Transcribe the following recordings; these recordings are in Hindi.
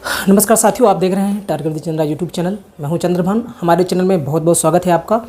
नमस्कार साथियों, आप देख रहे हैं target the Chandra YouTube channel. मैं हूं चंद्रभान। हमारे चैनल में बहुत बहुत स्वागत है आपका।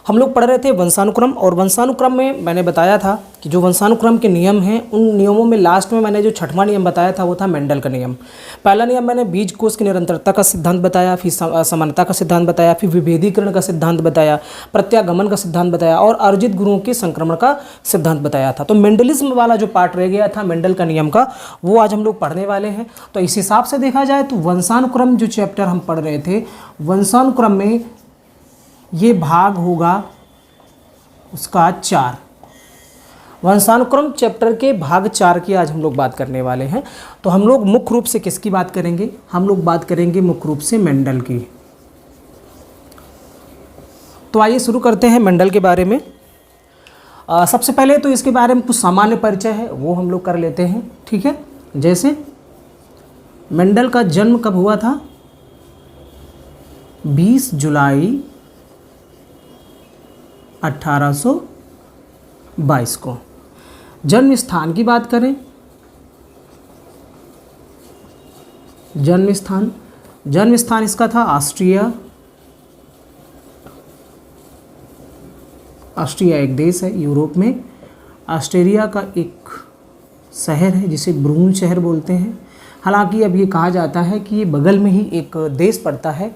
हम लोग पढ़ रहे थे वंशानुक्रम, और वंशानुक्रम में मैंने बताया था कि जो वंशानुक्रम के नियम हैं उन नियमों में लास्ट में मैंने जो छठवां नियम बताया था वो था मेंडल का नियम। पहला नियम मैंने बीज कोष की निरंतरता का सिद्धांत बताया, फिर समानता का सिद्धांत बताया, फिर विभेदीकरण का सिद्धांत बताया, प्रत्यागमन का सिद्धांत बताया और अर्जित गुणों के संक्रमण का सिद्धांत बताया था। तो मेंडलिज्म वाला जो पार्ट रह गया था मेंडल का नियम का, वो आज हम लोग पढ़ने वाले हैं। तो इस हिसाब से देखा जाए तो वंशानुक्रम जो चैप्टर हम पढ़ रहे थे, वंशानुक्रम में ये भाग होगा उसका 4। वंशानुक्रम चैप्टर के भाग 4 की आज हम लोग बात करने वाले हैं। तो हम लोग मुख्य रूप से किसकी बात करेंगे? हम लोग बात करेंगे मुख्य रूप से मेंडल की। तो आइए शुरू करते हैं मेंडल के बारे में। सबसे पहले तो इसके बारे में कुछ सामान्य परिचय है वो हम लोग कर लेते हैं, ठीक है। जैसे मेंडल का जन्म कब हुआ था? 20 जुलाई 1822 को। जन्म स्थान की बात करें, जन्म स्थान इसका था ऑस्ट्रिया। ऑस्ट्रिया एक देश है यूरोप में। ऑस्ट्रिया का एक शहर है जिसे ब्रून शहर बोलते हैं। हालांकि अब ये कहा जाता है कि ये बगल में ही एक देश पड़ता है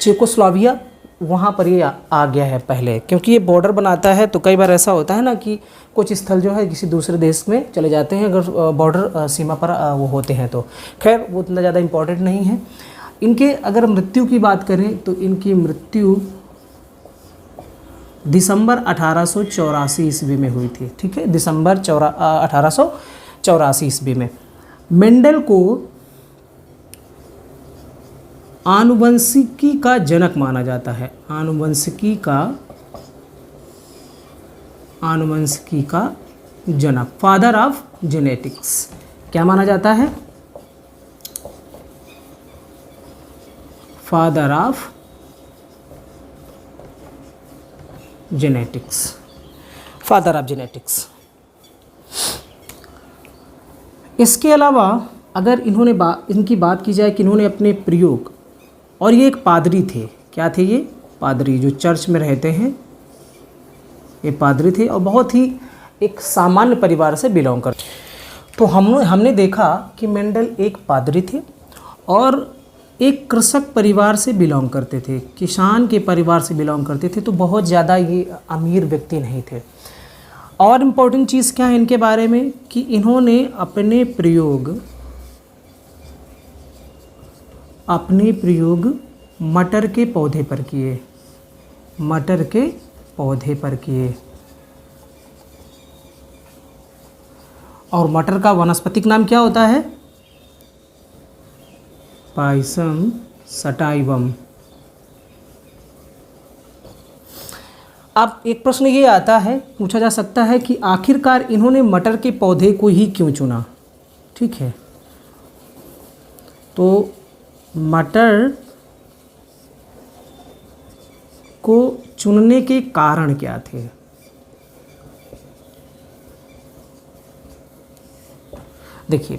चेकोस्लोवाकिया, वहाँ पर ये आ गया है पहले, क्योंकि ये बॉर्डर बनाता है। तो कई बार ऐसा होता है ना कि कुछ स्थल जो है किसी दूसरे देश में चले जाते हैं अगर बॉर्डर सीमा पर वो होते हैं। तो खैर वो उतना ज़्यादा इम्पोर्टेंट नहीं है। इनके अगर मृत्यु की बात करें तो इनकी मृत्यु दिसंबर 1884 ईस्वी में हुई थी, ठीक है। दिसंबर 1884 ईस्वी में। मेंडल को आनुवंशिकी का जनक माना जाता है। आनुवंशिकी का जनक, फादर ऑफ जेनेटिक्स। क्या माना जाता है? Father of genetics, father of genetics. इसके अलावा अगर इनकी बात की जाए कि इन्होंने अपने प्रयोग, और ये एक पादरी थे। क्या थे ये? पादरी, जो चर्च में रहते हैं ये पादरी थे और बहुत ही एक सामान्य परिवार से बिलोंग करते। तो हमने देखा कि मेंडल एक पादरी थे और एक कृषक परिवार से बिलोंग करते थे, किसान के परिवार से बिलोंग करते थे। तो बहुत ज़्यादा ये अमीर व्यक्ति नहीं थे। और इम्पोर्टेंट चीज़ क्या है इनके बारे में कि इन्होंने अपने प्रयोग मटर के पौधे पर किए। मटर के पौधे पर किए। और मटर का वानस्पतिक नाम क्या होता है? पायसम सटाइवम। अब एक प्रश्न ये आता है, पूछा जा सकता है कि आखिरकार इन्होंने मटर के पौधे को ही क्यों चुना, ठीक है। तो मटर को चुनने के कारण क्या थे? देखिए,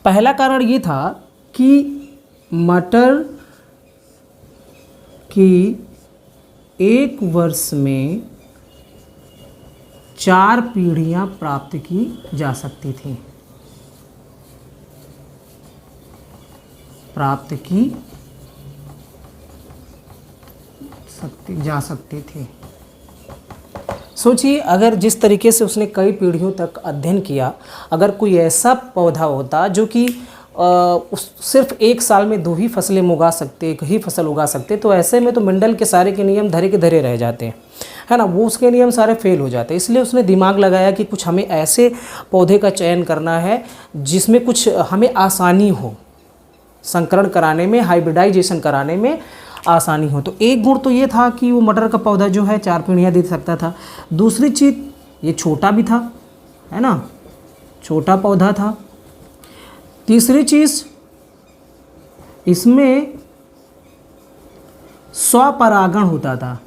पहला कारण ये था कि मटर की एक वर्ष में 4 पीढ़ियां प्राप्त की जा सकती थी। जा सकती थी। सोचिए, अगर जिस तरीके से उसने कई पीढ़ियों तक अध्ययन किया, अगर कोई ऐसा पौधा होता जो कि सिर्फ एक साल में 2 ही फसलें उगा सकते, 1 ही फसल उगा सकते, तो ऐसे में तो मेंडल के सारे के नियम धरे के धरे रह जाते हैं, है ना। वो उसके नियम सारे फेल हो जाते हैं। इसलिए उसने दिमाग लगाया कि कुछ हमें ऐसे पौधे का चयन करना है जिसमें कुछ हमें आसानी हो, संकरण कराने में, हाइब्रिडाइजेशन कराने में आसानी हो। तो एक गुण तो ये था कि वो मटर का पौधा जो है 4 पीढ़ियाँ दे सकता था। दूसरी चीज़, ये छोटा भी था, है ना, छोटा पौधा था। तीसरी चीज़, इसमें स्वपरागण होता था।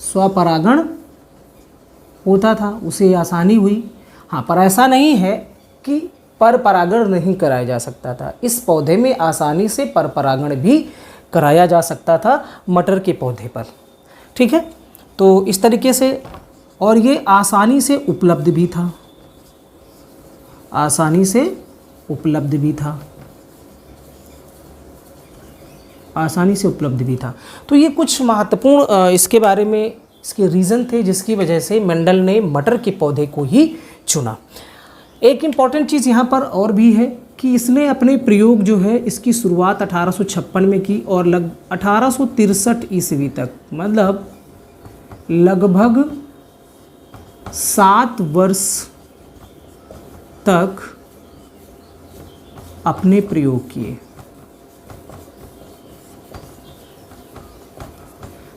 स्वपरागण होता था, उसे आसानी हुई। हाँ, पर ऐसा नहीं है कि पर परागण नहीं कराया जा सकता था। इस पौधे में आसानी से पर परागण भी कराया जा सकता था मटर के पौधे पर। ठीक है, तो इस तरीके से, और ये आसानी से उपलब्ध भी था, आसानी से उपलब्ध भी था, आसानी से उपलब्ध भी था। तो ये कुछ महत्वपूर्ण इसके बारे में इसके रीज़न थे जिसकी वजह से मेंडल ने मटर के पौधे को ही चुना। एक इम्पॉर्टेंट चीज़ यहाँ पर और भी है कि इसने अपने प्रयोग जो है इसकी शुरुआत 1856 में की और 1863 ईस्वी तक, मतलब लगभग 7 वर्ष तक अपने प्रयोग किए।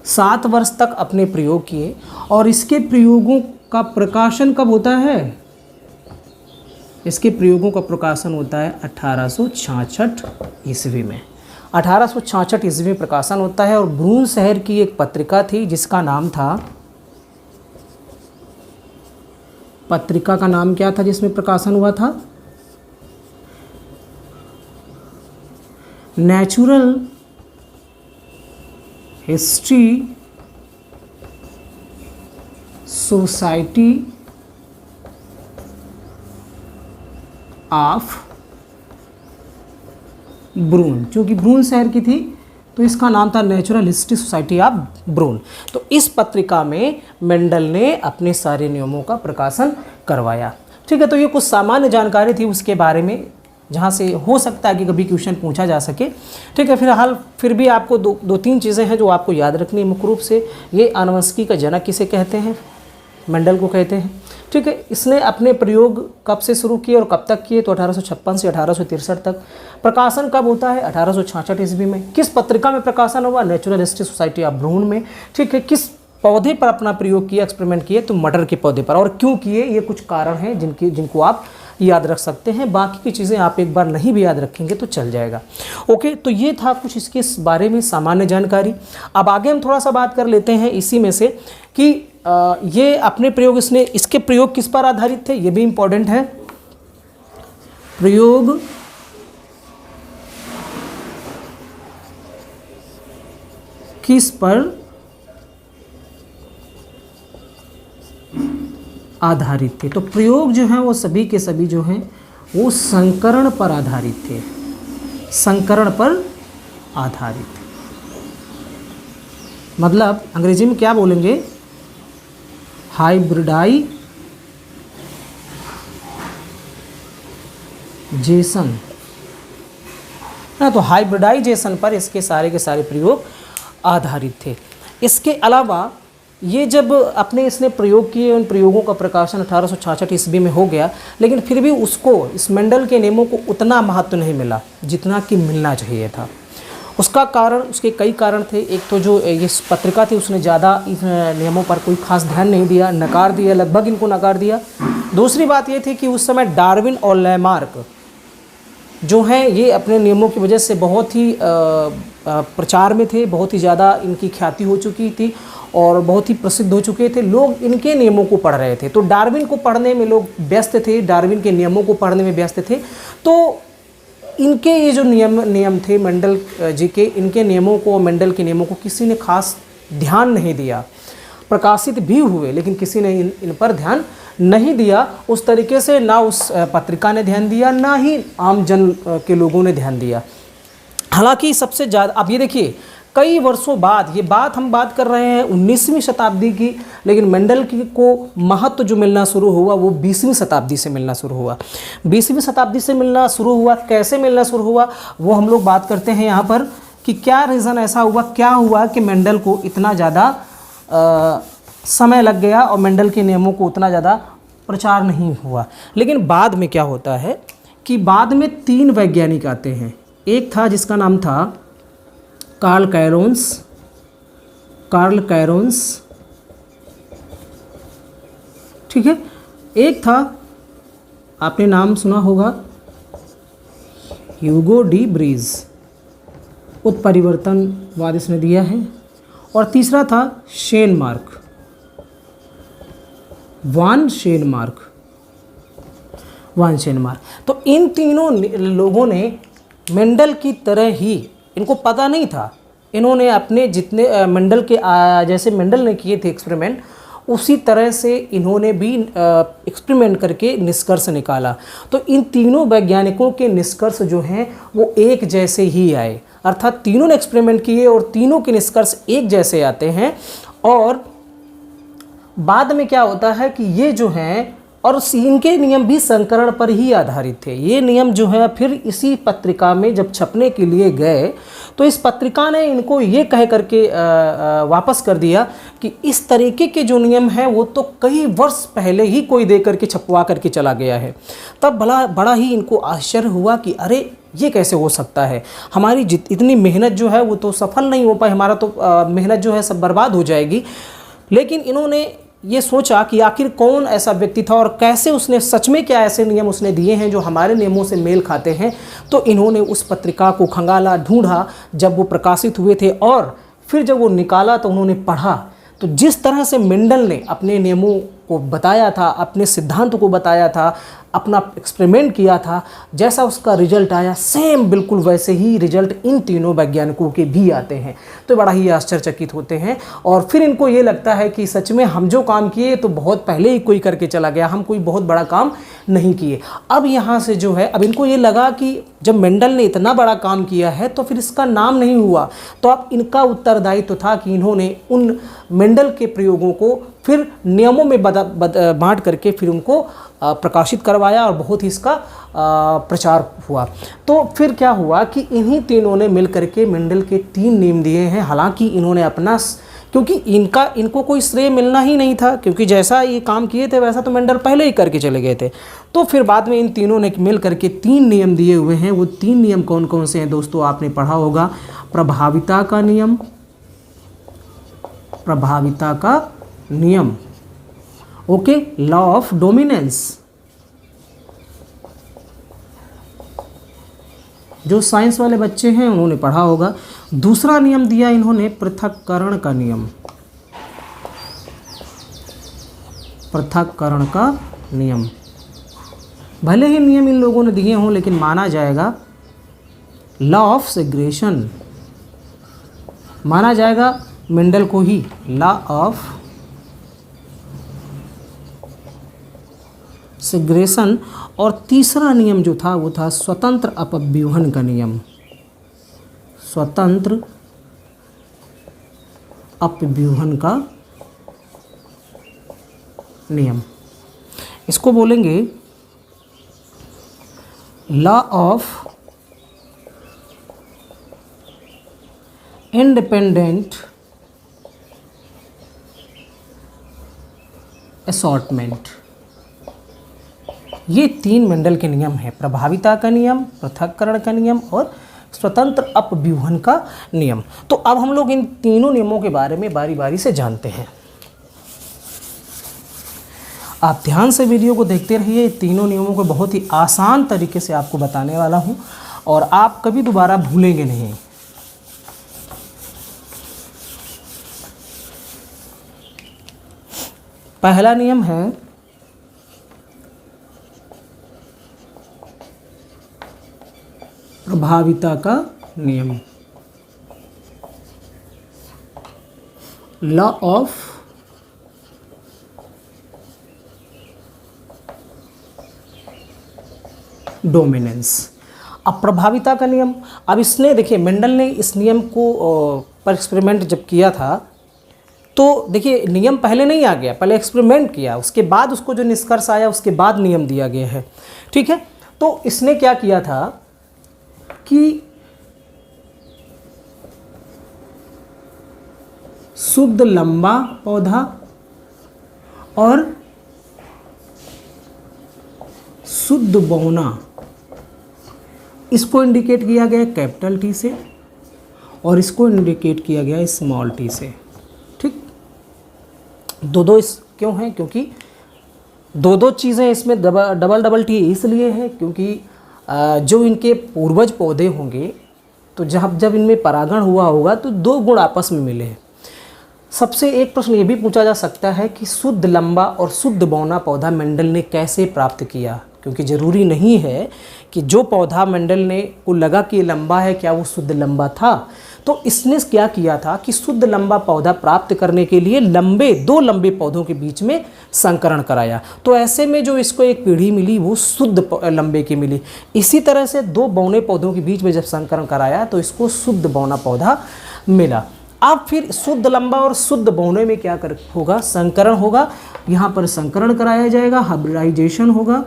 7 वर्ष तक अपने प्रयोग किए और इसके प्रयोगों का प्रकाशन कब होता है? इसके प्रयोगों का प्रकाशन होता है 1866 ईस्वी में। 1866 ईस्वी में प्रकाशन होता है और ब्रून शहर की एक पत्रिका थी जिसका नाम था, पत्रिका का नाम क्या था जिसमें प्रकाशन हुआ था? Natural history society of Brünn. चूँकि ब्रून शहर की थी तो इसका नाम था natural history society of Brünn. तो इस पत्रिका में मेंडल ने अपने सारे नियमों का प्रकाशन करवाया। ठीक है, तो ये कुछ सामान्य जानकारी थी उसके बारे में जहाँ से हो सकता है कि कभी क्वेश्चन पूछा जा सके। ठीक है, फिर भी आपको दो तीन चीज़ें हैं जो आपको याद रखनी है मुख्य रूप से। ये आनुवंशिकी का जनक किसे कहते हैं? मेंडल को कहते हैं। ठीक है, इसने अपने प्रयोग कब से शुरू किए और कब तक किए? तो 1856 से 1863 तक। प्रकाशन कब होता है? 1866 ईस्वी में। किस पत्रिका में प्रकाशन हुआ? नेचुरल हिस्ट्री सोसाइटी ऑफ ब्रून में। ठीक है, किस पौधे पर अपना प्रयोग किया, एक्सपेरिमेंट किए? तो मटर के पौधे पर। और क्यों किए? ये कुछ कारण हैं जिनको आप याद रख सकते हैं। बाकी की चीज़ें आप एक बार नहीं भी याद रखेंगे तो चल जाएगा। ओके, तो ये था कुछ इसके बारे में सामान्य जानकारी। अब आगे हम थोड़ा सा बात कर लेते हैं इसी में से कि ये अपने प्रयोग इसके प्रयोग किस पर आधारित थे, ये भी इम्पोर्टेंट है। प्रयोग किस पर आधारित थे? तो प्रयोग जो है वो सभी के सभी जो हैं वो संकरण पर आधारित थे, संकरण पर आधारित। मतलब अंग्रेजी में क्या बोलेंगे? हाइब्रिडाइजेशन ना, तो हाइब्रिडाइजेशन पर इसके सारे के सारे प्रयोग आधारित थे। इसके अलावा ये जब इसने प्रयोग किए, उन प्रयोगों का प्रकाशन 1866 ईस्वी में हो गया, लेकिन फिर भी उसको इस मेंडल के नियमों को उतना महत्व नहीं मिला जितना कि मिलना चाहिए था। उसका कारण, उसके कई कारण थे। एक तो जो ये पत्रिका थी उसने ज़्यादा इन नियमों पर कोई खास ध्यान नहीं दिया, नकार दिया, लगभग इनको नकार दिया। दूसरी बात ये थी कि उस समय डार्विन और लैमार्क जो हैं ये अपने नियमों की वजह से बहुत ही प्रचार में थे, बहुत ही ज़्यादा इनकी ख्याति हो चुकी थी और बहुत ही प्रसिद्ध हो चुके थे। लोग इनके नियमों को पढ़ रहे थे, तो डार्विन को पढ़ने में लोग व्यस्त थे, डार्विन के नियमों को पढ़ने में व्यस्त थे। तो इनके ये जो नियम थे मेंडल जी के, इनके नियमों को, मेंडल के नियमों को किसी ने खास ध्यान नहीं दिया। प्रकाशित भी हुए लेकिन किसी ने इन पर ध्यान नहीं दिया उस तरीके से। ना उस पत्रिका ने ध्यान दिया, ना ही आम जन के लोगों ने ध्यान दिया। हालांकि सबसे ज़्यादा, अब ये देखिए कई वर्षों बाद, ये हम बात कर रहे हैं 19वीं शताब्दी की, लेकिन मेंडल को महत्व जो मिलना शुरू हुआ वो 20वीं शताब्दी से मिलना शुरू हुआ। 20वीं शताब्दी से मिलना शुरू हुआ। कैसे मिलना शुरू हुआ वो हम लोग बात करते हैं यहाँ पर कि क्या रीज़न ऐसा हुआ, क्या हुआ कि मेंडल को इतना ज़्यादा समय लग गया और मेंडल के नियमों को उतना ज़्यादा प्रचार नहीं हुआ। लेकिन बाद में क्या होता है कि बाद में 3 वैज्ञानिक आते हैं। एक था जिसका नाम था कार्ल कैरोन्स, ठीक है। एक था, आपने नाम सुना होगा, ह्यूगो डी ब्रीज, उत्परिवर्तनवाद इसने दिया है। और तीसरा था वान शेनमार्क। वाइसेनमार। तो इन तीनों लोगों ने मेंडल की तरह ही, इनको पता नहीं था, इन्होंने अपने जितने मेंडल के जैसे मेंडल ने किए थे एक्सपेरिमेंट, उसी तरह से इन्होंने भी एक्सपेरिमेंट करके निष्कर्ष निकाला। तो इन तीनों वैज्ञानिकों के निष्कर्ष जो हैं वो एक जैसे ही आए, अर्थात तीनों ने एक्सपेरिमेंट किए और तीनों के निष्कर्ष एक जैसे आते हैं। और बाद में क्या होता है कि ये जो हैं, और इनके नियम भी संकरण पर ही आधारित थे। ये नियम जो है फिर इसी पत्रिका में जब छपने के लिए गए तो इस पत्रिका ने इनको ये कह करके वापस कर दिया कि इस तरीके के जो नियम हैं वो तो कई वर्ष पहले ही कोई दे करके छपवा करके चला गया है। तब बड़ा ही इनको आश्चर्य हुआ कि अरे ये कैसे हो सकता है, हमारी इतनी मेहनत जो है वो तो सफल नहीं हो पाई, हमारा तो मेहनत जो है सब बर्बाद हो जाएगी। लेकिन इन्होंने ये सोचा कि आखिर कौन ऐसा व्यक्ति था और कैसे उसने, सच में क्या ऐसे नियम उसने दिए हैं जो हमारे नियमों से मेल खाते हैं। तो इन्होंने उस पत्रिका को खंगाला, ढूंढा जब वो प्रकाशित हुए थे, और फिर जब वो निकाला तो उन्होंने पढ़ा। तो जिस तरह से मेंडल ने अपने नियमों को बताया था, अपने सिद्धांत को बताया था, अपना एक्सपेरिमेंट किया था, जैसा उसका रिजल्ट आया सेम बिल्कुल वैसे ही रिजल्ट इन तीनों वैज्ञानिकों के भी आते हैं। तो बड़ा ही आश्चर्यचकित होते हैं और फिर इनको ये लगता है कि सच में हम जो काम किए तो बहुत पहले ही कोई करके चला गया, हम कोई बहुत बड़ा काम नहीं किए। अब यहाँ से जो है, अब इनको ये लगा कि जब मेंडल ने इतना बड़ा काम किया है तो फिर इसका नाम नहीं हुआ। तो अब इनका उत्तरदायित्व था कि इन्होंने उन मेंडल के प्रयोगों को फिर नियमों में बांट करके फिर उनको प्रकाशित करवाया और बहुत ही इसका प्रचार हुआ। तो फिर क्या हुआ कि इन्हीं तीनों ने मिल करके मेंडल के 3 नियम दिए हैं। हालांकि इन्होंने अपना, क्योंकि इनको कोई श्रेय मिलना ही नहीं था, क्योंकि जैसा ये काम किए थे वैसा तो मेंडल पहले ही करके चले गए थे। तो फिर बाद में इन तीनों ने मिल करके 3 नियम दिए हुए हैं। वो 3 नियम कौन कौन से हैं दोस्तों, आपने पढ़ा होगा। प्रभाविता का नियम, प्रभाविता का नियम, ओके, लॉ ऑफ डोमिनेंस, जो साइंस वाले बच्चे हैं उन्होंने पढ़ा होगा। दूसरा नियम दिया इन्होंने पृथक्करण का नियम, पृथक्करण का नियम। भले ही नियम इन लोगों ने दिए हों लेकिन माना जाएगा लॉ ऑफ सेग्रेशन, माना जाएगा मेंडल को ही, लॉ ऑफ सेग्रेशन। और तीसरा नियम जो था वो था स्वतंत्र अपव्यूहन का नियम, स्वतंत्र अपव्यूहन का नियम। इसको बोलेंगे लॉ ऑफ इंडिपेंडेंट असॉर्टमेंट। ये 3 मेंडल के नियम हैं, प्रभाविता का नियम, पृथक्करण का नियम और स्वतंत्र अपव्यूहन का नियम। तो अब हम लोग इन तीनों नियमों के बारे में बारी बारी से जानते हैं। आप ध्यान से वीडियो को देखते रहिए, तीनों नियमों को बहुत ही आसान तरीके से आपको बताने वाला हूं और आप कभी दोबारा भूलेंगे नहीं। पहला नियम है प्रभाविता का नियम, लॉ ऑफ डोमिनेंस। अब प्रभाविता का नियम, अब इसने देखिए मेंडल ने इस नियम को पर एक्सपेरिमेंट जब किया था तो देखिए नियम पहले नहीं आ गया, पहले एक्सपेरिमेंट किया, उसके बाद उसको जो निष्कर्ष आया उसके बाद नियम दिया गया है, ठीक है। तो इसने क्या किया था कि शुद्ध लंबा पौधा और शुद्ध बौना, इसको इंडिकेट किया गया कैपिटल टी से और इसको इंडिकेट किया गया स्मॉल टी से, ठीक। दो इस क्यों है, क्योंकि दो चीज़ें इसमें डबल टी इसलिए है क्योंकि जो इनके पूर्वज पौधे होंगे तो जब इनमें परागण हुआ होगा तो 2 गुण आपस में मिले हैं। सबसे एक प्रश्न ये भी पूछा जा सकता है कि शुद्ध लंबा और शुद्ध बौना पौधा मेंडल ने कैसे प्राप्त किया, क्योंकि ज़रूरी नहीं है कि जो पौधा मंडल ने को लगा कि ये लंबा है क्या वो शुद्ध लंबा था। तो इसने क्या किया था कि शुद्ध लंबा पौधा प्राप्त करने के लिए दो लंबे पौधों के बीच में संकरण कराया। तो ऐसे में जो इसको एक पीढ़ी मिली वो शुद्ध लंबे की मिली। इसी तरह से दो बौने पौधों के बीच में जब संकरण कराया तो इसको शुद्ध बौना पौधा मिला। अब फिर शुद्ध लंबा और शुद्ध बौने में क्या होगा, संकरण होगा। यहाँ पर संकरण कराया जाएगा, हाइब्रिडाइजेशन होगा।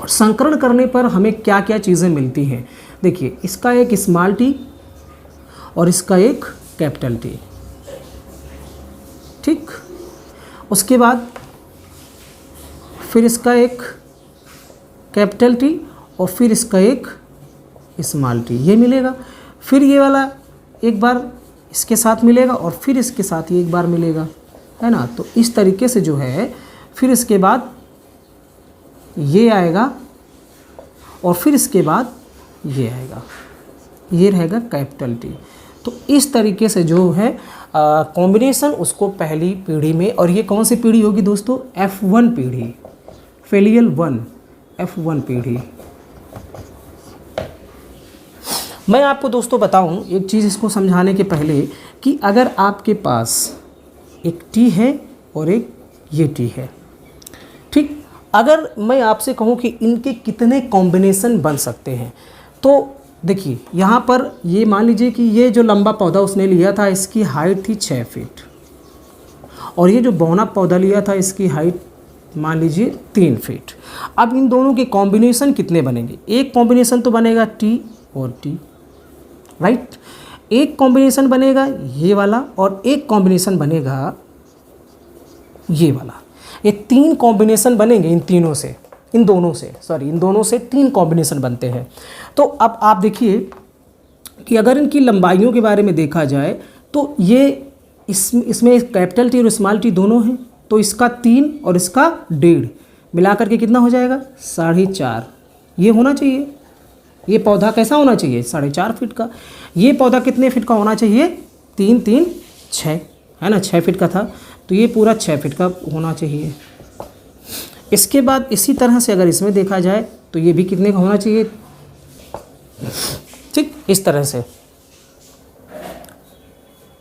और संकरण करने पर हमें क्या क्या चीज़ें मिलती हैं, देखिए इसका एक स्मॉल टी और इसका एक कैपिटल टी, ठीक। उसके बाद फिर इसका एक कैपिटल टी और फिर इसका एक स्मॉल टी, ये मिलेगा। फिर ये वाला एक बार इसके साथ मिलेगा और फिर इसके साथ ही एक बार मिलेगा, है ना। तो इस तरीके से जो है फिर इसके बाद ये आएगा और फिर इसके बाद ये आएगा, ये रहेगा कैपिटल टी। तो इस तरीके से जो है कॉम्बिनेशन उसको पहली पीढ़ी में, और ये कौन सी पीढ़ी होगी दोस्तों, F1 पीढ़ी, फेलियल 1 F1 पीढ़ी। मैं आपको दोस्तों बताऊं एक चीज़ इसको समझाने के पहले कि अगर आपके पास एक टी है और एक ये टी है, ठीक। अगर मैं आपसे कहूं कि इनके कितने कॉम्बिनेशन बन सकते हैं, तो देखिए यहाँ पर ये मान लीजिए कि ये जो लंबा पौधा उसने लिया था इसकी हाइट थी 6 फीट और ये जो बौना पौधा लिया था इसकी हाइट मान लीजिए 3 फीट। अब इन दोनों के कॉम्बिनेशन कितने बनेंगे, एक कॉम्बिनेशन तो बनेगा टी और टी, राइट। एक कॉम्बिनेशन बनेगा ये वाला और एक कॉम्बिनेशन बनेगा ये वाला। ये 3 कॉम्बिनेशन बनेंगे इन दोनों से 3 कॉम्बिनेशन बनते हैं। तो अब आप देखिए कि अगर इनकी लंबाइयों के बारे में देखा जाए तो ये इसमें कैपिटल टी और स्मॉल टी दोनों हैं, तो इसका 3 और इसका 1.5 मिला करके कितना हो जाएगा, 4.5। ये होना चाहिए, ये पौधा कैसा होना चाहिए, 4.5 फीट का। ये पौधा कितने फीट का होना चाहिए, 3 3 6, है ना, 6 फीट का था, तो ये पूरा 6 फीट का होना चाहिए। इसके बाद इसी तरह से अगर इसमें देखा जाए तो ये भी कितने का होना चाहिए, ठीक, इस तरह से।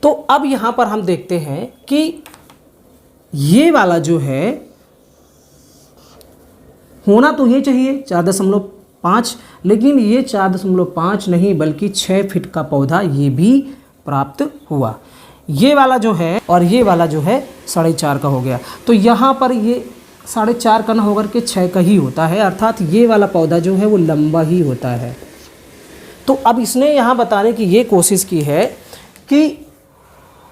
तो अब यहाँ पर हम देखते हैं कि ये वाला जो है होना तो ये चाहिए 4.5, लेकिन ये 4.5 नहीं बल्कि 6 फीट का पौधा ये भी प्राप्त हुआ। ये वाला जो है और ये वाला जो है 4.5 का हो गया। तो यहाँ पर ये 4.5 का ना होकर के 6 का ही होता है, अर्थात ये वाला पौधा जो है वो लंबा ही होता है। तो अब इसने यहाँ बताने की ये कोशिश की है कि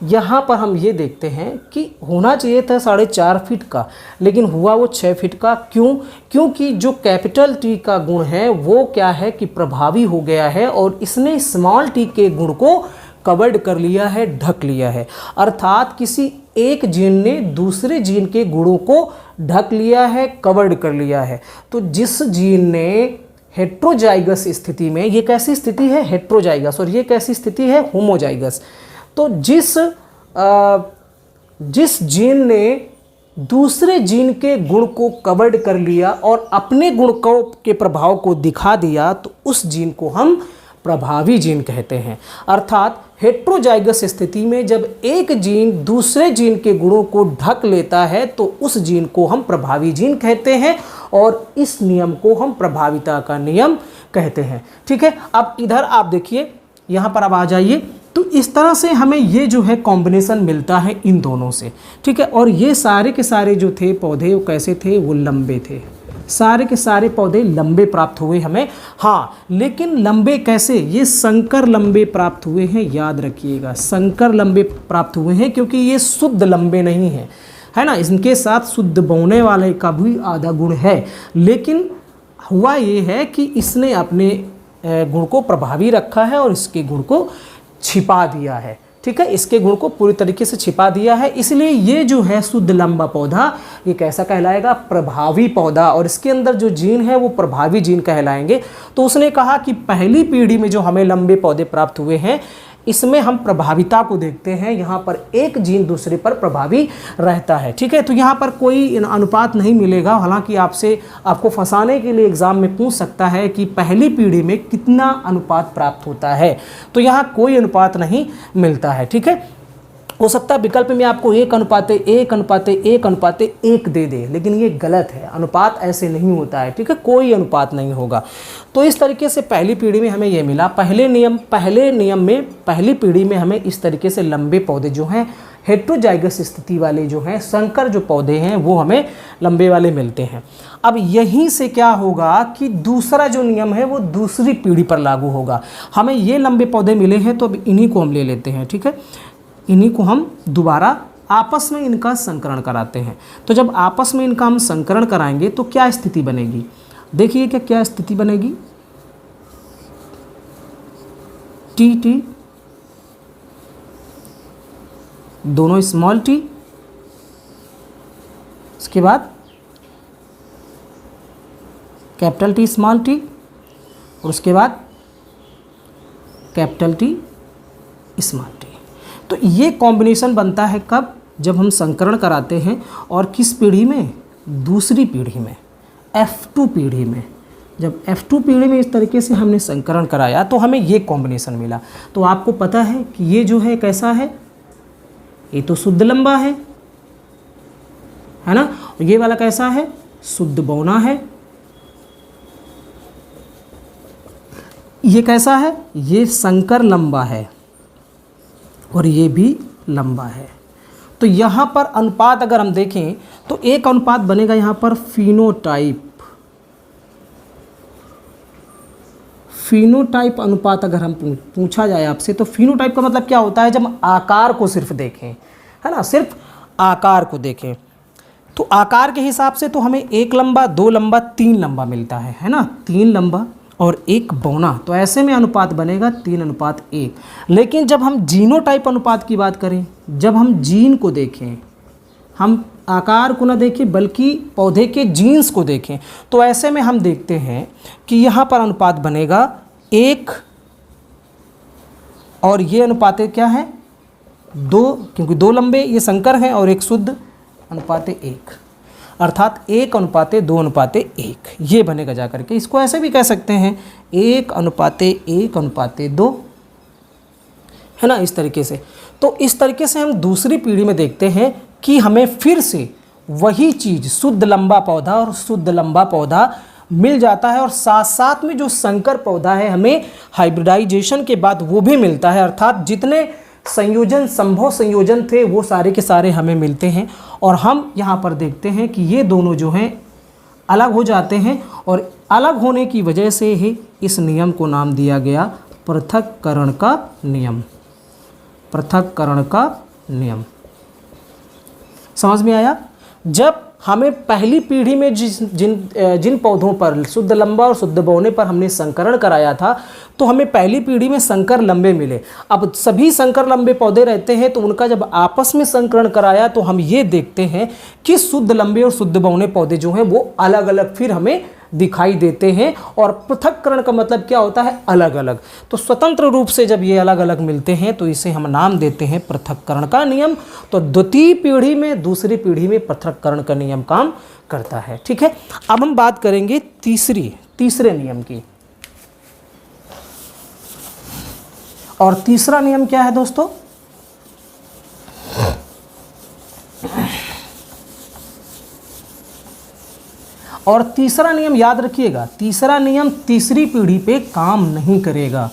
यहाँ पर हम ये देखते हैं कि होना चाहिए था 4.5 फीट का, लेकिन हुआ वो 6 फीट का। क्यों? क्योंकि जो कैपिटल टी का गुण है वो क्या है कि प्रभावी हो गया है और इसने स्मॉल टी के गुण को कवर्ड कर लिया है, ढक लिया है। अर्थात किसी एक जीन ने दूसरे जीन के गुणों को ढक लिया है, कवर्ड कर लिया है। तो जिस जीन ने हेट्रोजाइगस स्थिति में, ये कैसी स्थिति है, हेट्रोजाइगस, और ये कैसी स्थिति है, होमोजाइगस। तो जिस जीन ने दूसरे जीन के गुण को कवर्ड कर लिया और अपने गुण के प्रभाव को दिखा दिया, तो उस जीन को हम प्रभावी जीन कहते हैं। अर्थात हेट्रोजाइगस स्थिति में जब एक जीन दूसरे जीन के गुणों को ढक लेता है तो उस जीन को हम प्रभावी जीन कहते हैं और इस नियम को हम प्रभाविता का नियम कहते हैं। ठीक है, अब इधर आप देखिए, यहाँ पर अब आ जाइए। तो इस तरह से हमें ये जो है कॉम्बिनेशन मिलता है इन दोनों से। ठीक है, और ये सारे के सारे जो थे पौधे वो कैसे थे, वो लंबे थे। सारे के सारे पौधे लंबे प्राप्त हुए हमें। हाँ, लेकिन लंबे कैसे, ये संकर लंबे प्राप्त हुए हैं, याद रखिएगा, संकर लंबे प्राप्त हुए हैं, क्योंकि ये शुद्ध लंबे नहीं हैं, है ना। इनके साथ शुद्ध बोने वाले का भी आधा गुण है, लेकिन हुआ ये है कि इसने अपने गुण को प्रभावी रखा है और इसके गुण को छिपा दिया है। ठीक है, इसके गुण को पूरी तरीके से छिपा दिया है, इसलिए ये जो है शुद्ध लंबा पौधा ये कैसा कहलाएगा, प्रभावी पौधा, और इसके अंदर जो जीन है वो प्रभावी जीन कहलाएंगे। तो उसने कहा कि पहली पीढ़ी में जो हमें लंबे पौधे प्राप्त हुए हैं इसमें हम प्रभाविता को देखते हैं, यहाँ पर एक जीन दूसरे पर प्रभावी रहता है। ठीक है, तो यहाँ पर कोई अनुपात नहीं मिलेगा। हालांकि आपको फंसाने के लिए एग्जाम में पूछ सकता है कि पहली पीढ़ी में कितना अनुपात प्राप्त होता है, तो यहाँ कोई अनुपात नहीं मिलता है। ठीक है, हो सकता है विकल्प में आपको 1:1:1:1 दे दे, लेकिन ये गलत है। अनुपात ऐसे नहीं होता है। ठीक है, कोई अनुपात नहीं होगा। तो इस तरीके से पहली पीढ़ी में हमें ये मिला। पहले नियम में पहली पीढ़ी में हमें इस तरीके से लंबे पौधे जो हैं, हेट्रोजाइगस स्थिति वाले जो हैं, संकर जो पौधे हैं, वो हमें लंबे वाले मिलते हैं। अब यहीं से क्या होगा कि दूसरा जो नियम है वो दूसरी पीढ़ी पर लागू होगा। हमें ये लंबे पौधे मिले हैं, तो अब इन्हीं को हम ले लेते हैं। ठीक है, इन्हीं को हम दोबारा आपस में इनका संकरण कराते हैं। तो जब आपस में इनका हम संकरण कराएंगे तो क्या स्थिति बनेगी, देखिए क्या स्थिति बनेगी। टी दोनों स्मॉल टी, इसके बाद कैपिटल टी स्मॉल टी, और उसके बाद कैपिटल टी स्मॉल टी। तो ये कॉम्बिनेशन बनता है कब, जब हम संकरण कराते हैं। और किस पीढ़ी में, दूसरी पीढ़ी में, F2 पीढ़ी में। जब F2 पीढ़ी में इस तरीके से हमने संकरण कराया तो हमें ये कॉम्बिनेशन मिला। तो आपको पता है कि ये जो है कैसा है, ये तो शुद्ध लंबा है ना, और ये वाला कैसा है, शुद्ध बौना है। ये कैसा है, ये संकर लंबा है, और ये भी लंबा है। तो यहाँ पर अनुपात अगर हम देखें तो एक अनुपात बनेगा यहाँ पर फिनोटाइप अनुपात। अगर हम पूछा जाए आपसे तो फिनोटाइप का मतलब क्या होता है, जब आकार को सिर्फ देखें, है ना, सिर्फ आकार को देखें, तो आकार के हिसाब से तो हमें 1 लंबा, 2 लंबा, 3 लंबा मिलता है ना, 3 लंबा और 1 बौना। तो ऐसे में अनुपात बनेगा 3:1। लेकिन जब हम जीनोटाइप अनुपात की बात करें, जब हम जीन को देखें, हम आकार को ना देखें बल्कि पौधे के जीन्स को देखें, तो ऐसे में हम देखते हैं कि यहाँ पर अनुपात बनेगा 1, और ये अनुपात क्या है, 2, क्योंकि 2 लंबे ये संकर हैं और 1 शुद्ध, अनुपात 1, अर्थात 1:2:1 ये बनेगा जा करके। इसको ऐसे भी कह सकते हैं 1:1:2, है ना, इस तरीके से। तो इस तरीके से हम दूसरी पीढ़ी में देखते हैं कि हमें फिर से वही चीज़, शुद्ध लंबा पौधा और शुद्ध लंबा पौधा मिल जाता है, और साथ साथ में जो संकर पौधा है हमें हाइब्रिडाइजेशन के बाद वो भी मिलता है। अर्थात जितने संभव संयोजन थे वो सारे के सारे हमें मिलते हैं, और हम यहाँ पर देखते हैं कि ये दोनों जो हैं अलग हो जाते हैं, और अलग होने की वजह से ही इस नियम को नाम दिया गया पृथक्करण का नियम। पृथक्करण का नियम समझ में आया। जब हमें पहली पीढ़ी में जिन पौधों पर शुद्ध लंबा और शुद्ध बौने पर हमने संकरण कराया था, तो हमें पहली पीढ़ी में संकर लंबे मिले। अब सभी संकर लंबे पौधे रहते हैं, तो उनका जब आपस में संकरण कराया तो हम ये देखते हैं कि शुद्ध लंबे और शुद्ध बौने पौधे जो हैं वो अलग अलग फिर हमें दिखाई देते हैं। और पृथक्करण का मतलब क्या होता है, अलग अलग। तो स्वतंत्र रूप से जब ये अलग अलग मिलते हैं तो इसे हम नाम देते हैं पृथक्करण का नियम। तो द्वितीय पीढ़ी में, दूसरी पीढ़ी में पृथक्करण का नियम काम करता है। ठीक है, अब हम बात करेंगे तीसरे नियम की। और तीसरा नियम क्या है दोस्तों, और तीसरा नियम याद रखिएगा, तीसरा नियम तीसरी पीढ़ी पे काम नहीं करेगा।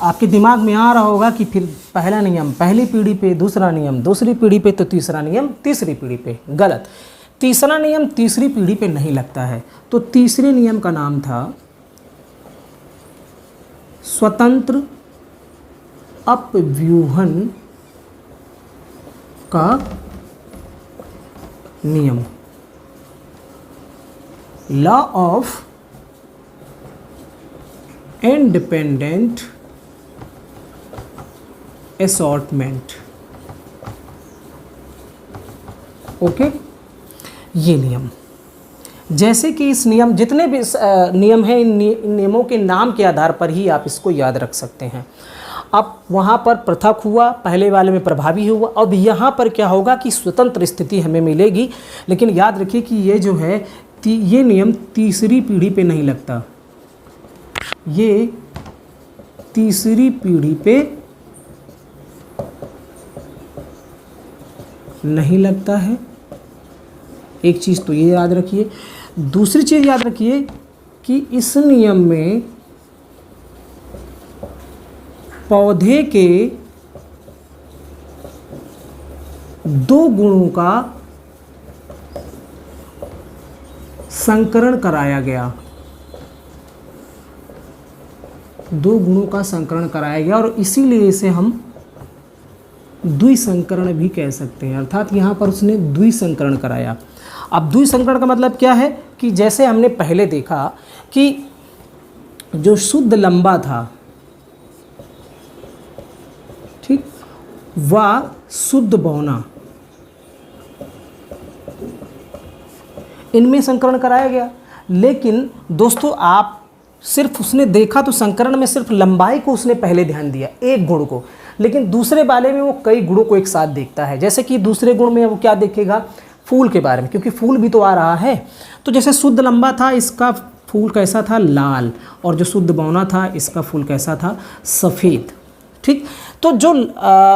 आपके दिमाग में आ रहा होगा कि फिर पहला नियम पहली पीढ़ी पे, दूसरा नियम दूसरी पीढ़ी पे, तो तीसरा नियम तीसरी पीढ़ी पे। गलत, तीसरा नियम तीसरी पीढ़ी पे नहीं लगता है। तो तीसरे नियम का नाम था स्वतंत्र अपव्यूहन का नियम, law of independent assortment. Okay, ये नियम, जैसे कि इस नियम, जितने भी नियम हैं, इन नियमों के नाम के आधार पर ही आप इसको याद रख सकते हैं। अब वहाँ पर पृथक हुआ, पहले वाले में प्रभावी हुआ। अब यहाँ पर क्या होगा कि स्वतंत्र स्थिति हमें मिलेगी। लेकिन याद रखिए कि ये जो है ये नियम तीसरी पीढ़ी पे नहीं लगता, ये तीसरी पीढ़ी पे नहीं लगता है। एक चीज़ तो ये याद रखिए। दूसरी चीज़ याद रखिए कि इस नियम में पौधे के दो गुणों का संकरण कराया गया, दो गुणों का संकरण कराया गया और इसीलिए इसे हम द्विसंकरण भी कह सकते हैं। अर्थात यहाँ पर उसने द्विसंकरण कराया। अब द्विसंकरण का मतलब क्या है कि जैसे हमने पहले देखा कि जो शुद्ध लंबा था, ठीक, वह शुद्ध बौना, इनमें संकरण कराया गया। लेकिन दोस्तों आप सिर्फ उसने देखा तो संकरण में सिर्फ लंबाई को उसने पहले ध्यान दिया, एक गुण को, लेकिन दूसरे वाले में वो कई गुणों को एक साथ देखता है। जैसे कि दूसरे गुण में वो क्या देखेगा, फूल के बारे में, क्योंकि फूल भी तो आ रहा है। तो जैसे शुद्ध लंबा था, इसका फूल कैसा था, लाल, और जो शुद्ध बौना था इसका फूल कैसा था, सफ़ेद। ठीक, तो जो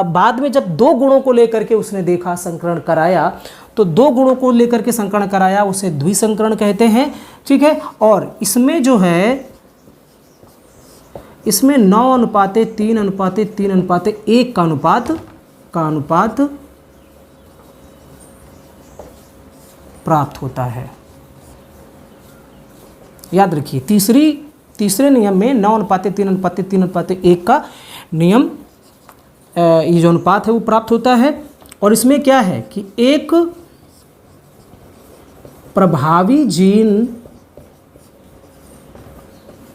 बाद में जब दो गुणों को लेकर के उसने देखा, संकरण कराया, तो दो गुणों को लेकर के संकरण कराया, उसे द्विसंकरण कहते हैं। ठीक है, और इसमें जो है, इसमें 9:3:3:1 का अनुपात प्राप्त होता है। याद रखिए, तीसरे नियम में 9:3:3:1 का नियम, ये जो अनुपात है वो प्राप्त होता है। और इसमें क्या है कि एक प्रभावी जीन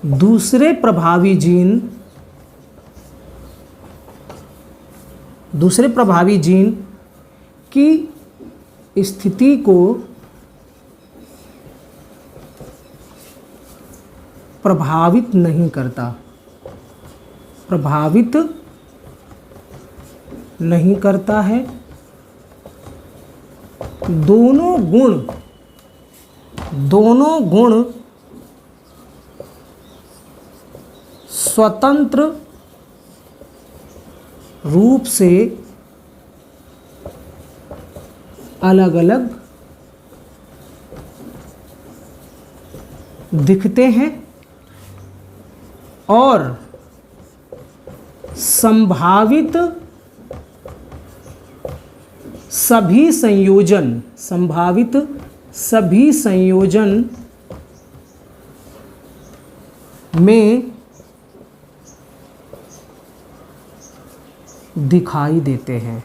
दूसरे प्रभावी जीन की स्थिति को प्रभावित नहीं करता है। दोनों गुण स्वतंत्र रूप से अलग अलग दिखते हैं और संभावित सभी संयोजन में दिखाई देते हैं।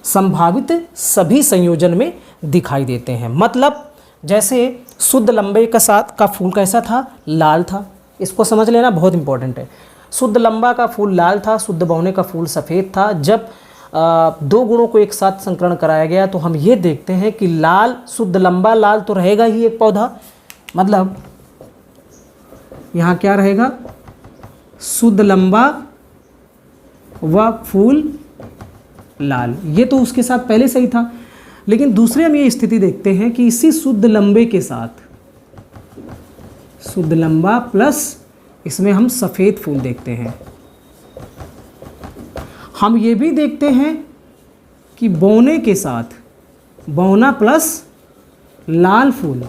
संभावित सभी संयोजन में दिखाई देते हैं। मतलब जैसे शुद्ध लंबे के साथ का फूल कैसा था, लाल था। इसको समझ लेना, बहुत इंपॉर्टेंट है। शुद्ध लंबा का फूल लाल था, शुद्ध बौने का फूल सफ़ेद था। जब दो गुणों को एक साथ संकरण कराया गया तो हम ये देखते हैं कि लाल, शुद्ध लंबा लाल तो रहेगा ही एक पौधा, मतलब यहाँ क्या रहेगा, शुद्ध लंबा व फूल लाल। ये तो उसके साथ पहले से ही था। लेकिन दूसरे हम ये स्थिति देखते हैं कि इसी शुद्ध लंबे के साथ, शुद्ध लंबा प्लस इसमें हम सफ़ेद फूल देखते हैं। हम ये भी देखते हैं कि बौने के साथ बौना प्लस लाल फूल,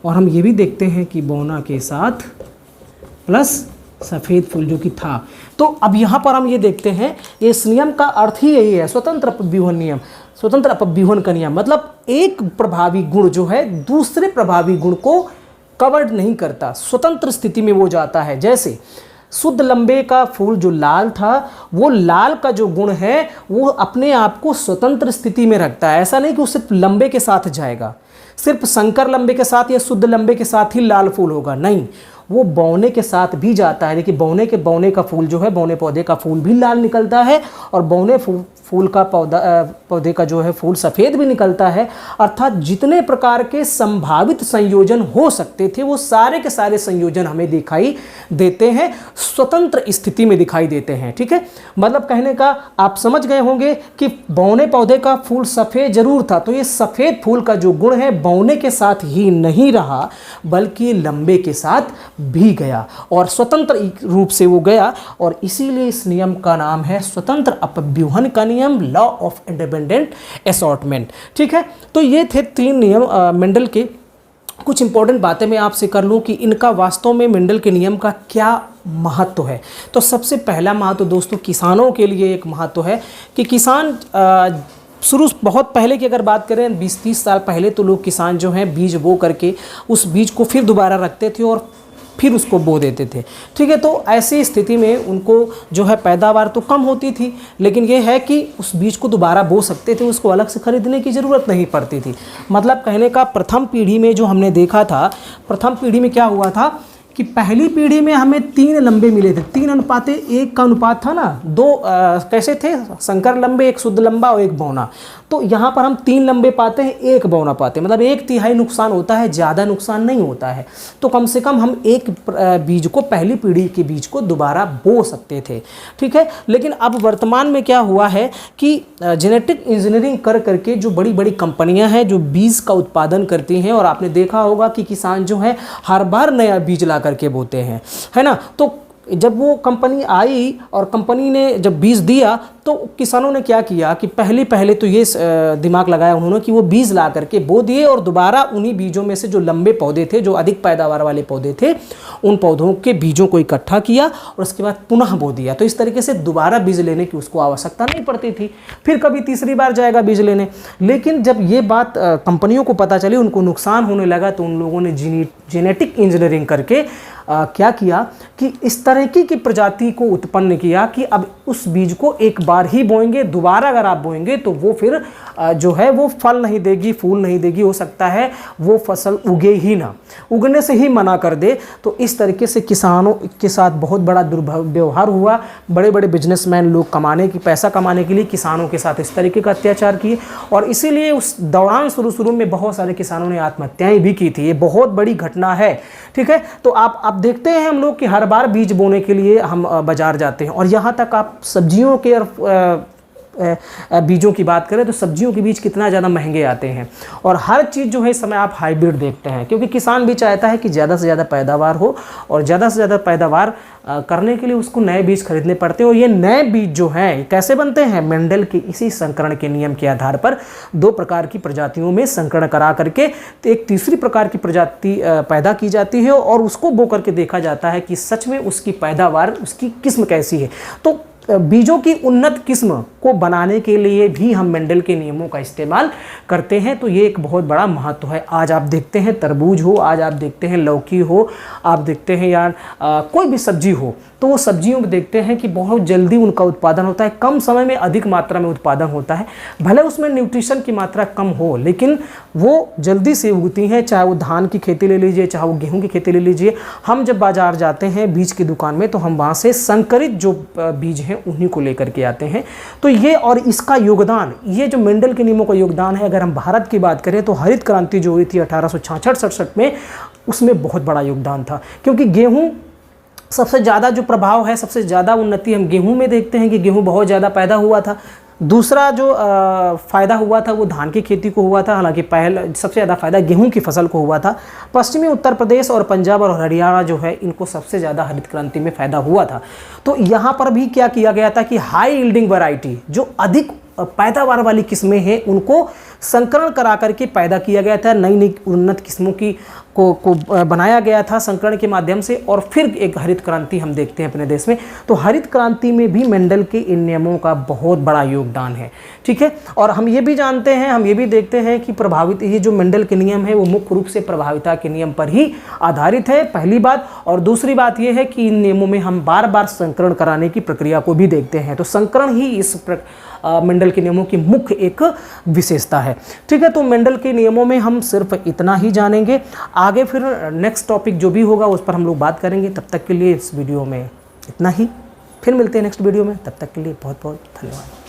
और हम ये भी देखते हैं कि बौना के साथ प्लस सफ़ेद फूल जो कि था। तो अब यहाँ पर हम ये देखते हैं, इस नियम का अर्थ ही यही है, स्वतंत्र अपव्यूहन नियम, स्वतंत्र अपव्यूहन का नियम। मतलब एक प्रभावी गुण जो है दूसरे प्रभावी गुण को कवर्ड नहीं करता, स्वतंत्र स्थिति में वो जाता है। जैसे शुद्ध लंबे का फूल जो लाल था, वो लाल का जो गुण है वो अपने आप को स्वतंत्र स्थिति में रखता है। ऐसा नहीं कि वो सिर्फ लंबे के साथ जाएगा, सिर्फ संकर लंबे के साथ या शुद्ध लंबे के साथ ही लाल फूल होगा, नहीं, वो बौने के साथ भी जाता है। देखिए बौने का फूल जो है, बौने पौधे का फूल भी लाल निकलता है, और बौने फूल का पौधे का जो है फूल सफ़ेद भी निकलता है, अर्थात जितने प्रकार के संभावित संयोजन हो सकते थे वो सारे के सारे संयोजन हमें दिखाई देते हैं, स्वतंत्र स्थिति में दिखाई देते हैं। ठीक है, मतलब कहने का आप समझ गए होंगे कि बौने पौधे का फूल सफ़ेद जरूर था, तो ये सफ़ेद फूल का जो गुण है बौने के साथ ही नहीं रहा बल्कि लंबे के साथ भी गया और स्वतंत्र रूप से वो गया, और इसीलिए इस नियम का नाम है स्वतंत्र अपव्यूहन का नियम, लॉ ऑफ इंडिपेंडेंट असॉर्टमेंट। ठीक है, तो ये थे 3 नियम मेंडल के। कुछ इंपॉर्टेंट बातें मैं आपसे कर लूँ कि इनका वास्तव में मेंडल के नियम का क्या महत्व है। तो सबसे पहला महत्व दोस्तों किसानों के लिए एक महत्व है कि किसान शुरू बहुत पहले की अगर बात करें 20-30 साल पहले, तो लोग किसान जो हैं बीज बो करके उस बीज को फिर दोबारा रखते थे और फिर उसको बो देते थे। ठीक है, तो ऐसी स्थिति में उनको जो है पैदावार तो कम होती थी, लेकिन ये है कि उस बीज को दोबारा बो सकते थे, उसको अलग से खरीदने की ज़रूरत नहीं पड़ती थी। मतलब कहने का प्रथम पीढ़ी में जो हमने देखा था, प्रथम पीढ़ी में क्या हुआ था कि पहली पीढ़ी में हमें 3 लंबे मिले थे, 3:1 का अनुपात था ना, 2 कैसे थे, संकर लंबे, एक शुद्ध लंबा और एक बौना। तो यहाँ पर हम 3 लंबे पाते हैं, 1 बौना पाते हैं, मतलब 1/3 नुकसान होता है, ज़्यादा नुकसान नहीं होता है। तो कम से कम हम एक बीज को, पहली पीढ़ी के बीज को दोबारा बो सकते थे। ठीक है, लेकिन अब वर्तमान में क्या हुआ है कि जेनेटिक इंजीनियरिंग कर करके जो बड़ी बड़ी कंपनियां हैं जो बीज का उत्पादन करती हैं, और आपने देखा होगा कि किसान जो है हर बार नया बीज ला करके बोते हैं, है ना। तो जब वो कंपनी आई और कंपनी ने जब बीज दिया तो किसानों ने क्या किया कि पहले तो ये दिमाग लगाया उन्होंने कि वो बीज ला करके बो दिए और दोबारा उन्हीं बीजों में से जो लंबे पौधे थे, जो अधिक पैदावार वाले पौधे थे, उन पौधों के बीजों को इकट्ठा किया और उसके बाद पुनः बो दिया। तो इस तरीके से दोबारा बीज लेने की उसको आवश्यकता नहीं पड़ती थी, फिर कभी तीसरी बार जाएगा बीज लेने। लेकिन जब ये बात कंपनियों को पता चली, उनको नुकसान होने लगा, तो उन लोगों ने जेनेटिक इंजीनियरिंग करके क्या किया कि इस तरह की प्रजाति को उत्पन्न किया कि अब उस बीज को एक बार ही बोएंगे, दोबारा अगर आप बोएंगे तो वो फिर जो है वो फल नहीं देगी, फूल नहीं देगी, हो सकता है वो फसल उगे ही ना, उगने से ही मना कर दे। तो इस तरीके से किसानों के साथ बहुत बड़ा दुर्व्यवहार हुआ। बड़े बड़े बिजनेसमैन लोग पैसा कमाने के लिए किसानों के साथ इस तरीके का अत्याचार किए, और इसीलिए उस दौरान शुरू में बहुत सारे किसानों ने आत्महत्याएं भी की थी। ये बहुत बड़ी घटना है। ठीक है, तो आप देखते हैं हम लोग कि हर बार बीज बोने के लिए हम बाजार जाते हैं, और यहाँ तक आप सब्जियों के बीजों की बात करें तो सब्जियों के बीज कितना ज़्यादा महंगे आते हैं, और हर चीज़ जो है इस समय आप हाइब्रिड देखते हैं, क्योंकि किसान भी चाहता है कि ज़्यादा से ज़्यादा पैदावार हो, और ज़्यादा से ज़्यादा पैदावार करने के लिए उसको नए बीज खरीदने पड़ते हैं। और ये नए बीज जो हैं कैसे बनते हैं, मेंडल के इसी संकरण के नियम के आधार पर 2 प्रकार की प्रजातियों में संकरण करा करके एक तीसरी प्रकार की प्रजाति पैदा की जाती है, और उसको बो करके देखा जाता है कि सच में उसकी पैदावार, उसकी किस्म कैसी है। तो बीजों की उन्नत किस्म को बनाने के लिए भी हम मेंडल के नियमों का इस्तेमाल करते हैं। तो ये एक बहुत बड़ा महत्व है। आज आप देखते हैं तरबूज हो, आज आप देखते हैं लौकी हो, आप देखते हैं यार कोई भी सब्जी हो, तो वो सब्जियों में देखते हैं कि बहुत जल्दी उनका उत्पादन होता है, कम समय में अधिक मात्रा में उत्पादन होता है। भले उसमें न्यूट्रिशन की मात्रा कम हो, लेकिन वो जल्दी से उगती हैं। चाहे वो धान की खेती ले लीजिए, चाहे वो गेहूं की खेती ले लीजिए। हम जब बाजार जाते हैं बीज की दुकान में, तो हम वहाँ से संकरित जो बीज हैं उन्हीं को लेकर के आते हैं। तो ये और इसका योगदान, ये जो मेंडल के नियमों का योगदान है, अगर हम भारत की बात करें तो हरित क्रांति जो हुई थी 1866-67 में, उसमें बहुत बड़ा योगदान था। क्योंकि गेहूं सबसे ज़्यादा जो प्रभाव है, सबसे ज़्यादा उन्नति हम गेहूं में देखते हैं कि गेहूं बहुत ज़्यादा पैदा हुआ था। दूसरा जो फ़ायदा हुआ था वो धान की खेती को हुआ था, हालांकि पहला सबसे ज़्यादा फ़ायदा गेहूं की फसल को हुआ था। पश्चिमी उत्तर प्रदेश और पंजाब और हरियाणा जो है, इनको सबसे ज़्यादा हरित क्रांति में फ़ायदा हुआ था। तो यहाँ पर भी क्या किया गया था कि हाई यील्डिंग वैरायटी, जो अधिक पैदावार वाली किस्में हैं, उनको संकरण करा करके पैदा किया गया था। नई नई उन्नत किस्मों की को बनाया गया था संकरण के माध्यम से, और फिर एक हरित क्रांति हम देखते हैं अपने देश में। तो हरित क्रांति में भी मेंडल के इन नियमों का बहुत बड़ा योगदान है। ठीक है, और हम ये भी जानते हैं, हम ये भी देखते हैं कि प्रभावित ये जो मेंडल के नियम है वो मुख्य रूप से प्रभाविता के नियम पर ही आधारित है, पहली बात। और दूसरी बात ये है कि इन नियमों में हम बार बार संकरण कराने की प्रक्रिया को भी देखते हैं। तो संकरण ही इस मेंडल के नियमों की मुख्य एक विशेषता है। ठीक है, तो मेंडल के नियमों में हम सिर्फ इतना ही जानेंगे। आगे फिर नेक्स्ट टॉपिक जो भी होगा उस पर हम लोग बात करेंगे। तब तक के लिए इस वीडियो में इतना ही, फिर मिलते हैं नेक्स्ट वीडियो में। तब तक के लिए बहुत बहुत धन्यवाद।